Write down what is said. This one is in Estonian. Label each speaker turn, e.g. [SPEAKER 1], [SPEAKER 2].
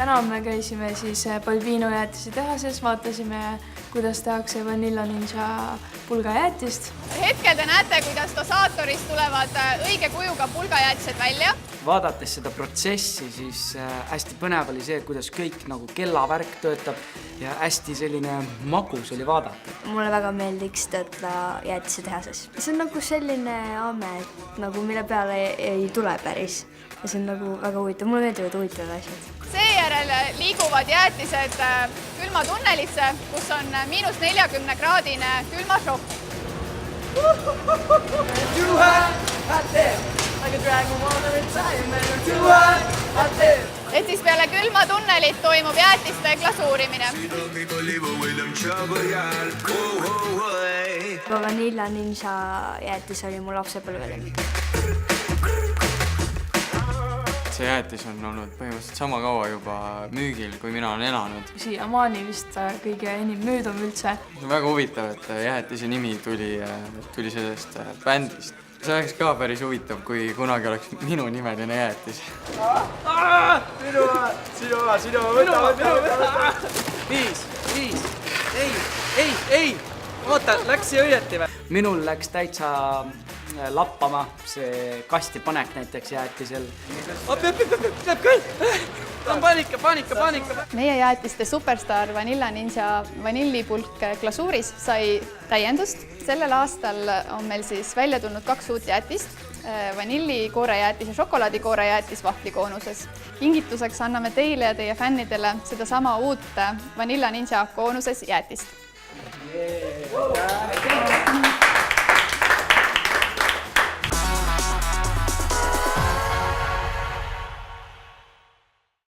[SPEAKER 1] Täna me käisime siis Balbino jäätise tehases, vaatasime, kuidas tehakse Vanilla Ninja pulgajäätist.
[SPEAKER 2] Hetkel te näete, kuidas dosaatorist tulevad õige kujuga pulgajäätised välja.
[SPEAKER 3] Vaadates seda protsessi, siis hästi põnev oli see, kuidas kõik nagu kellavärk töötab ja hästi selline magus oli vaadata.
[SPEAKER 4] Mulle väga meeldiks töötada jäätise tehases. See on nagu selline amet, nagu mille peale ei tule päris. Ja see on nagu väga huvitav. Mulle meeldivad huvitavad asjad. Seejärel
[SPEAKER 2] liiguvad jäätised külmatunnelisse, kus on -40-kraadine külmašokk. Et siis peale külmatunnelit toimub jäätiste glasuurimine.
[SPEAKER 4] Vanilla Ninja jäätis oli mu lapsepõlvelemi.
[SPEAKER 5] See jäätis on olnud põhimõtteliselt sama kaua juba müügil, kui mina olen elanud.
[SPEAKER 1] Siiamaani vist kõige enim müüdum üldse.
[SPEAKER 5] See on väga huvitav, et jäätise nimi tuli sellest bändist. See oleks ka päris huvitav, kui kunagi oleks minu nimeline jäätis.
[SPEAKER 3] Sinu, võta.
[SPEAKER 6] 5. Ei. Oota, läks siia õieti või?
[SPEAKER 3] Minul läks täitsa lappama see kasti panek näiteks jäätisel.
[SPEAKER 6] Peab küll! On paanika!
[SPEAKER 2] Meie jäätiste superstar Vanilla Ninja vanillipulk glasuuris sai täiendust. Sellel aastal on meil siis välja tulnud 2 uut jäätist. Vanillikoorejäätis ja šokolaadikoorejäätis vahvlikoonuses. Kingituseks anname teile ja teie fännidele sedasama uut Vanilla Ninja koonuses jäätist.